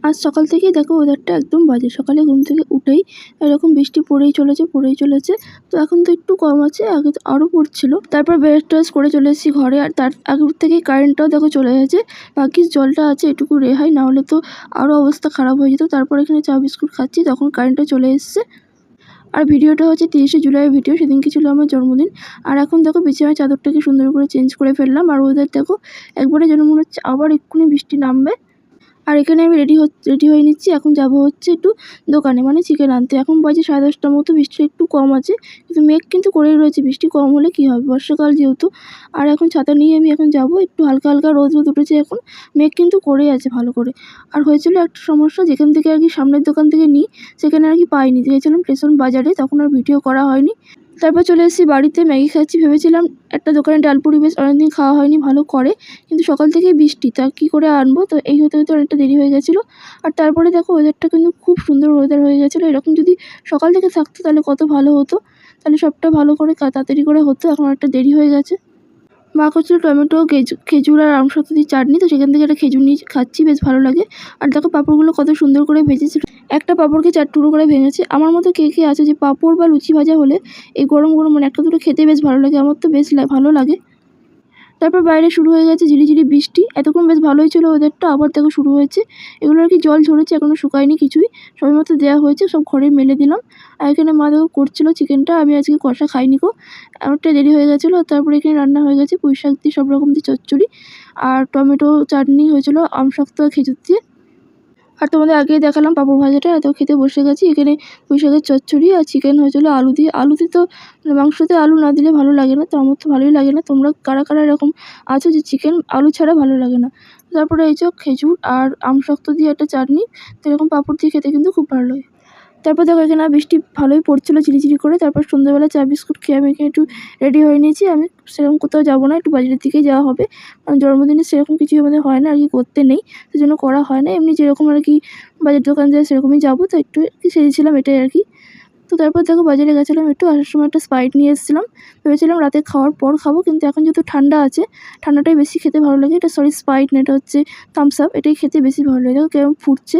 আজ সকাল থেকেই দেখো ওয়েদারটা একদম বাজে। সকালে ঘুম থেকে উঠেই এরকম বৃষ্টি পড়েই চলেছে। তো এখন তো একটু কম আছে, আগে তো আরও পড়ছিল। তারপর ব্রাশ ট্রাশ করে চলে এসেছি ঘরে, আর তার আগের থেকেই কারেন্টটাও দেখো চলে গেছে। ভাগ্যিস জলটা আছে এটুকু রেহাই, না হলে তো আরও অবস্থা খারাপ হয়ে যেত। তারপর এখানে চা বিস্কুট খাচ্ছি, তখন কারেন্টটা চলে এসছে। আর ভিডিওটা হচ্ছে 30শে জুলাইয়ের ভিডিও, সেদিনকে ছিল আমার জন্মদিন। আর এখন দেখো বিছানার চাদরটাকে সুন্দর করে চেঞ্জ করে ফেললাম। আর ওয়েদার দেখো একবারে যেন মনে হচ্ছে আবার এক্ষুনি বৃষ্টি নামবে। আর এখানে আমি রেডি হয়ে নিচ্ছি। এখন যাব হচ্ছে একটু দোকানে, মানে চিকেন আনতে। এখন বাজে 10:30টার মতো, বৃষ্টিটা একটু কম আছে, কিন্তু মেঘ কিন্তু করেই রয়েছে। বৃষ্টি কম হলে কী হবে, বর্ষাকাল যেহেতু। আর এখন ছাতা নিয়ে আমি এখন যাব, একটু হালকা হালকা রোদ উঠেছে এখন, মেঘ কিন্তু করেই আছে ভালো করে। আর হয়েছিল একটা সমস্যা, যেখান থেকে আর কি সামনের দোকান থেকে নিই, সেখানে আর কি পাইনি। গিয়েছিলাম স্টেশন বাজারে, তখন আর ভিডিও করা হয়নি। তারপর চলে এসেছি বাড়িতে, ম্যাগি খাচ্ছি। ভেবেছিলাম একটা দোকানে ডালপুরি বেশ অনেকদিন খাওয়া হয়নি, ভালো করে, কিন্তু সকাল থেকেই বৃষ্টি, তা কী করে আনবো। তো এই হতে হতে অনেকটা দেরি হয়ে গেছিলো। আর তারপরে দেখো ওয়েদারটা কিন্তু খুব সুন্দর ওয়েদার হয়ে গেছিলো। এরকম যদি সকাল থেকে থাকতো তাহলে কত ভালো হতো, তাহলে সবটা ভালো করে তাড়াতাড়ি করে হতো। এখন একটা দেরি হয়ে গেছে। মা করছিল টমেটো, খেজুর আর আমসত্ত্ব দিয়ে চাটনি, তো সেখান থেকে একটা খেজুর নিয়ে খাচ্ছি, বেশ ভালো লাগে। আর দেখো পাঁপড়গুলো কত সুন্দর করে ভেজেছে। একটা পাঁপড়কে 4 টুকরো করে ভেঙেছে। আমার মতো কে কে আছে যে পাঁপড় বা লুচি ভাজা হলে এই গরম গরম মানে একটা দুটো খেতে বেশ ভালো লাগে। আমার তো বেশ ভালো লাগে। তারপর বাইরে শুরু হয়ে গেছে ঝিরিঝিরি বৃষ্টি। এতক্ষণ বেশ ভালোই ছিল ওয়েদারটা, আবার দেখো শুরু হয়েছে। এগুলো আর কি জল ঝরেছে, এখনও শুকায়নি কিছুই, সবেমাত্র দেওয়া হয়েছে, সব ঘরে মেলে দিলাম। আর এখানে মা দেখো করছিল চিকেনটা। আমি আজকে কষা খাইনি গো, অনেকটা দেরি হয়ে গেছিলো। তারপরে এখানে রান্না হয়ে গেছে পুঁই শাক দিয়ে, সব রকম দিয়ে চচ্চড়ি, আর টমেটো চাটনি হয়েছিল আমসত্ত্ব আর খেজুর দিয়ে। আর তোমাদের আগেই দেখালাম পাঁপড় ভাজাটা। এত খেতে বসে গেছি। এখানে পুঁই শাকের চচ্চড়ি আর চিকেন হয়েছিল আলু দিয়ে। আলুতে তো মানে মাংসতে আলু না দিলে ভালো লাগে না, তো আমার তো ভালোই লাগে না। তোমরা কারা কারা এরকম আছো যে চিকেন আলু ছাড়া ভালো লাগে না। তারপরে এই যে খেজুর আর আমসত্ত্ব দিয়ে একটা চাটনি, তো এরকম পাঁপড় দিয়ে খেতে কিন্তু খুব ভালো লাগে। তারপর দেখো এখানে বৃষ্টি ভালোই পড়ছিল ঝিরিঝিরি করে। তারপর সন্ধ্যাবেলা চা বিস্কুট খেয়ে আমি এখানে একটু রেডি হয়ে নিয়েছি। আমি সেরকম কোথাও যাবো না, একটু বাজারের দিকেই যাওয়া হবে। কারণ জন্মদিনে সেরকম কিছুই আমাদের হয় না আর কি, করতে নেই, সেজন্য করা হয় না। এমনি যেরকম আর কি বাজার দোকান যায় সেরকমই যাবো, তো একটু সেজেছিলাম এটাই আর কি। তো তারপর দেখো বাজারে গেছিলাম একটু, আসার সময় একটা স্প্রাইট নিয়ে এসেছিলাম। ভেবেছিলাম রাতে খাওয়ার পর খাবো, কিন্তু এখন যেহেতু ঠান্ডা আছে, ঠান্ডাটাই বেশি খেতে ভালো লাগে। এটা স্প্রাইট না, এটা হচ্ছে থামস আপ। এটাই খেতে বেশি ভালো লাগে, দেখো কেরম ফুটছে।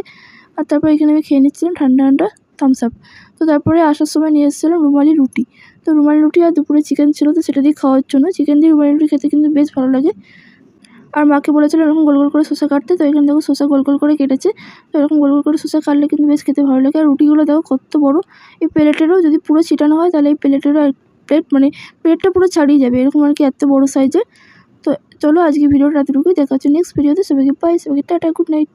আর তারপর এখানে আমি খেয়ে নিচ্ছিলাম ঠান্ডা ঠান্ডা থামস আপ। তো তারপরে আসার সময় নিয়ে এসেছিলাম রুমালি রুটি। তো রুমালি রুটি আর দুপুরে চিকেন ছিল, তো সেটা দিয়ে খাওয়ার জন্য। চিকেন দিয়ে রুমালি রুটি খেতে কিন্তু বেশ ভালো লাগে। আর মাকে বলেছিলাম এরকম গোল গোল করে শসা কাটতে, তো এখানে দেখো শসা গোল গোল করে কেটেছে। তো এরকম গোল গোল করে শসা কাটলে কিন্তু বেশ খেতে ভালো লাগে। আর রুটিগুলো দেখো কত বড়, এই প্লেটেরও যদি পুরো ছিটানো হয় তাহলে এই প্লেটেরও এক প্লেট, মানে প্লেটটা পুরো ছাড়িয়ে যাবে, এরকম আর কি এত বড় সাইজের। তো চলো আজকে ভিডিওটা এতটুকুই, দেখা হচ্ছে নেক্সট ভিডিওতে। সবাইকে বাই, সবাইকে টাটা, গুড নাইট।